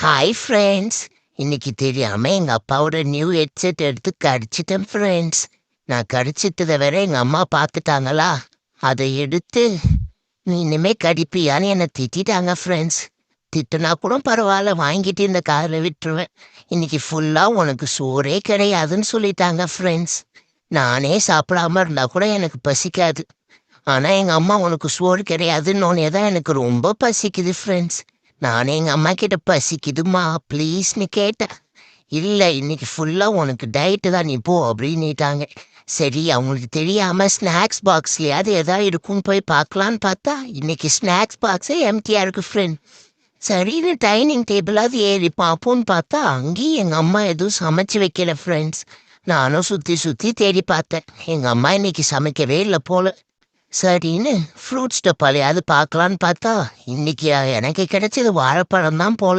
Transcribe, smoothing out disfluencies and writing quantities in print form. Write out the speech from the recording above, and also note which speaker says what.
Speaker 1: Hi friends. இன்னைக்கு தெரியாம எங்க அப்பாவோட நியூ ஹெட்செட் எடுத்து கடிச்சிட்டேன் ஃப்ரெண்ட்ஸ். நான் கடிச்சிட்டதை வேற எங்க அம்மா பார்த்துட்டாங்களா, அதை எடுத்து நீ இனிமே கடிப்பியான்னு என்னை திட்டிட்டாங்க ஃப்ரெண்ட்ஸ். திட்டுனா கூட பரவாயில்ல, வாங்கிட்டு இந்த காரில் விட்டுருவேன். இன்னைக்கு ஃபுல்லாக உனக்கு சோறே கிடையாதுன்னு சொல்லிட்டாங்க ஃப்ரெண்ட்ஸ். நானே சாப்பிடாம இருந்தா கூட எனக்கு பசிக்காது. ஆனால் எங்கள் அம்மா உனக்கு சோறு கிடையாதுன்னொன்னே தான் எனக்கு ரொம்ப பசிக்குது ஃப்ரெண்ட்ஸ். நானே எங்கள் அம்மா கிட்ட பசிக்குதுமா ப்ளீஸ்னு கேட்டேன். இல்லை இன்னைக்கு ஃபுல்லாக உனக்கு டயட்டு தான், நீ போ அப்படின்னுட்டாங்க. சரி அவங்களுக்கு தெரியாமல் ஸ்நாக்ஸ் பாக்ஸ்லையாவது எதாவது இருக்குன்னு போய் பார்க்கலான்னு பார்த்தா இன்னைக்கு ஸ்நாக்ஸ் பாக்ஸே எம்டியாக இருக்கு ஃப்ரெண்ட். சரின்னு டைனிங் டேபிளாவது ஏறி பார்ப்போன்னு பார்த்தா அங்கேயும் எங்கள் அம்மா எதுவும் சமைச்சு வைக்கல ஃப்ரெண்ட்ஸ். நானும் சுற்றி சுற்றி தேடி பார்த்தேன். எங்கள் அம்மா இன்னைக்கு சமைக்கவே இல்லை போல. சரின்னு ஃப்ரூட்ஸ் டப்பாலையாவது பார்க்கலான்னு பார்த்தா இன்னைக்கு எனக்கு கிடைச்சது வாழைப்பழம் தான் போல.